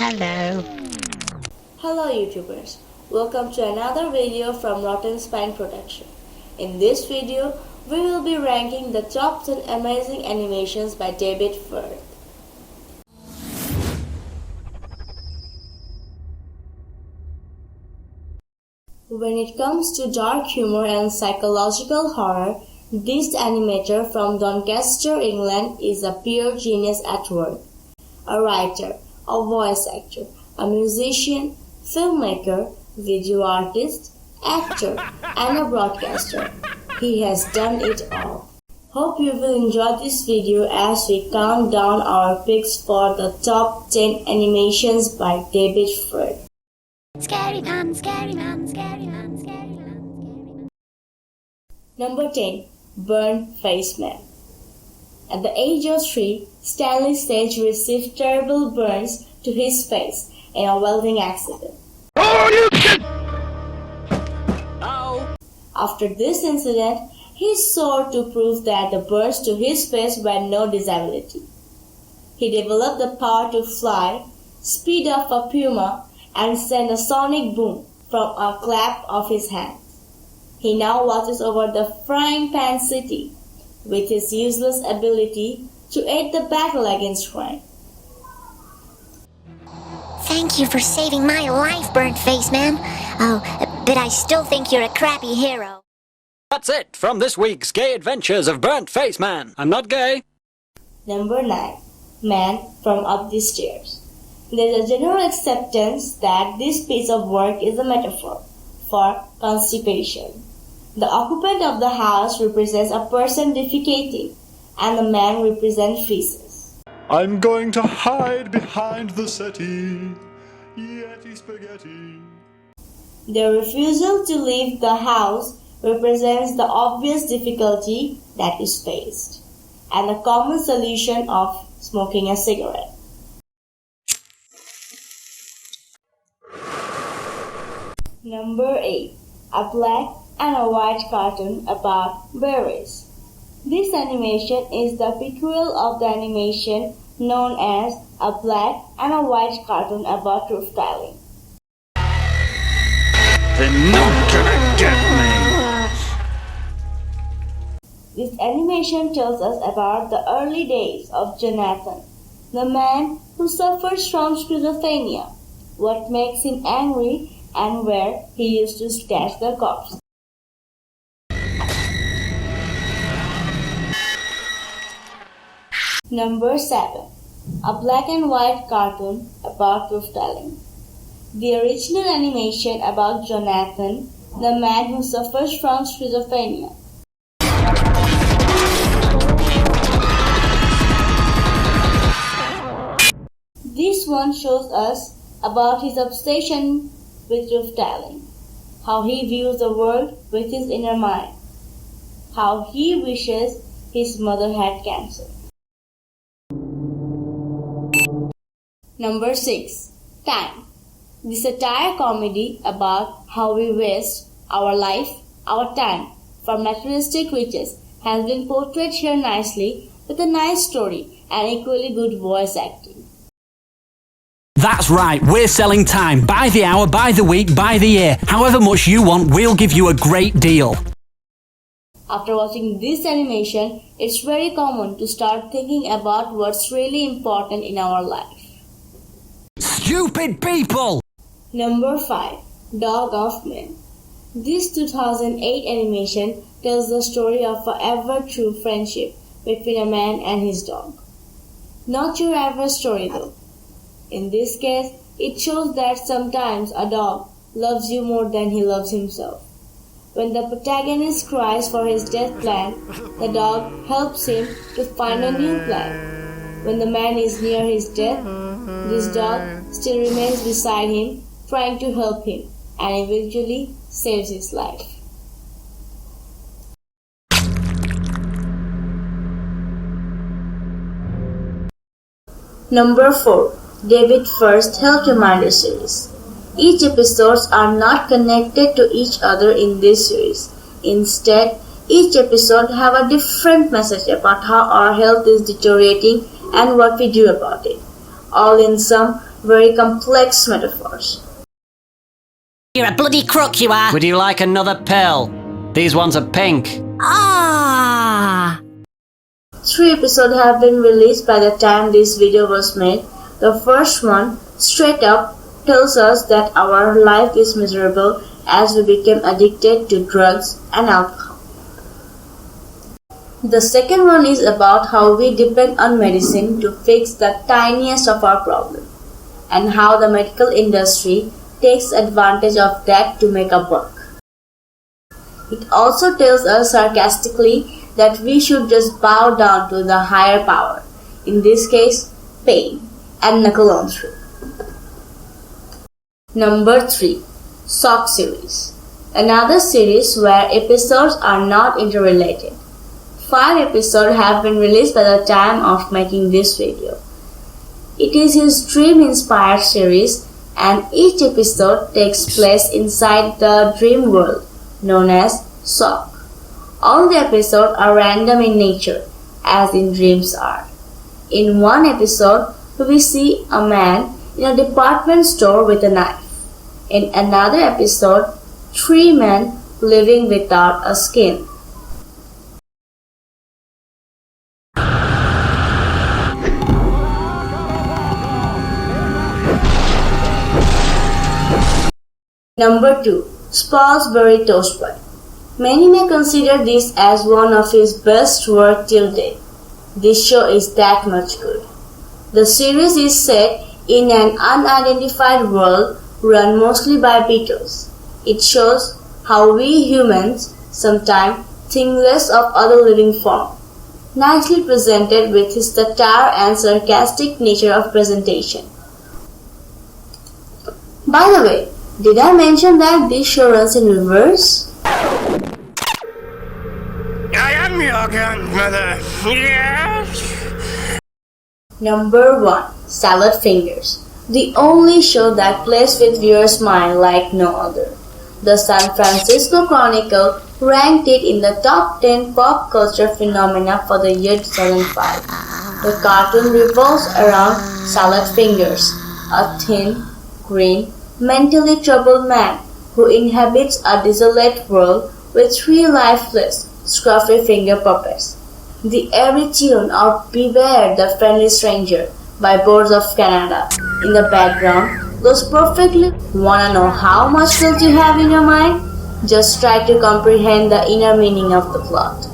Hello. Hello YouTubers, welcome to another video from Rotten Spine Production. In this video, we will be ranking the top 10 amazing animations by David Firth. When it comes to dark humor and psychological horror, this animator from Doncaster, England is a pure genius at work. A writer, a voice actor, a musician, filmmaker, video artist, actor, and a broadcaster. He has done it all. Hope you will enjoy this video as we count down our picks for the top 10 animations by David Firth. Scary man, scary man, scary man, scary man, scary man. Number 10. Burnt Face Man. At the age of 3, Stanley Sage received terrible burns to his face in a welding accident. After this incident, he swore to prove that the burns to his face were no disability. He developed the power to fly, speed of a puma, and send a sonic boom from a clap of his hands. He now watches over the frying pan city with his useless ability to aid the battle against crime. Thank you for saving my life, Burnt Face Man. Oh, but I still think you're a crappy hero. That's it from this week's Gay Adventures of Burnt Face Man. I'm not gay. Number 9. Man from Up the Stairs. There's a general acceptance that this piece of work is a metaphor for constipation. The occupant of the house represents a person defecating, and the man represents feces. I'm going to hide behind the settee, Yeti spaghetti. The refusal to leave the house represents the obvious difficulty that is faced, and the common solution of smoking a cigarette. Number 8. A black and a white cartoon about berries. This animation is the prequel of the animation known as a black and a white cartoon about roof tiling. They're not gonna get me. This animation tells us about the early days of Jonathan, the man who suffers from schizophrenia, what makes him angry, and where he used to stash the corpse. Number 7. A black and white cartoon about roof tiling. The original animation about Jonathan, the man who suffers from schizophrenia. This one shows us about his obsession with roof tiling, how he views the world with his inner mind, how he wishes his mother had cancer. Number 6. Time. The satire comedy about how we waste our life, our time for materialistic riches has been portrayed here nicely with a nice story and equally good voice acting. That's right, we're selling time, by the hour, by the week, by the year. However much you want, we'll give you a great deal. After watching this animation, it's very common to start thinking about what's really important in our life. Stupid people! Number 5. Dog of Men. This 2008 animation tells the story of a ever-true friendship between a man and his dog. Not your average story though. In this case, it shows that sometimes a dog loves you more than he loves himself. When the protagonist cries for his death plan, the dog helps him to find a new plan. When the man is near his death, this dog still remains beside him, trying to help him, and eventually saves his life. Number 4. David Firth Health Reminder Series. Each episodes are not connected to each other in this series. Instead, each episode have a different message about how our health is deteriorating and what we do about it, all in some very complex metaphors. You're a bloody crook, you are. Would you like another pill? These ones are pink. Ah! 3 episodes have been released by the time this video was made. The first one, straight up, tells us that our life is miserable as we become addicted to drugs and alcohol. The second one is about how we depend on medicine to fix the tiniest of our problems, and how the medical industry takes advantage of that to make a buck. It also tells us sarcastically that we should just bow down to the higher power, in this case, pain, and knuckle on through. Number 3. Sock series. Another series where episodes are not interrelated. 5 episodes have been released by the time of making this video. It is his dream-inspired series, and each episode takes place inside the dream world known as Sock. All the episodes are random in nature, as in dreams are. In one episode, we see a man in a department store with a knife. In another episode, 3 men living without a skin. Number 2. Spalsbury Toast Boy. Many may consider this as one of his best work till date. This show is that much good. The series is set in an unidentified world run mostly by beetles. It shows how we humans sometimes think less of other living forms. Nicely presented with his satire and sarcastic nature of presentation. By the way, did I mention that this show runs in reverse? I am your grandmother, yes? Number 1. Salad Fingers. The only show that plays with viewers' mind like no other. The San Francisco Chronicle ranked it in the top 10 pop culture phenomena for the year 2005. The cartoon revolves around Salad Fingers, a thin, green, mentally troubled man who inhabits a desolate world with 3 lifeless, scruffy finger puppets. The airy tune of Beware the Friendly Stranger by Birds of Canada in the background goes perfectly. Wanna know how much guilt you have in your mind? Just try to comprehend the inner meaning of the plot.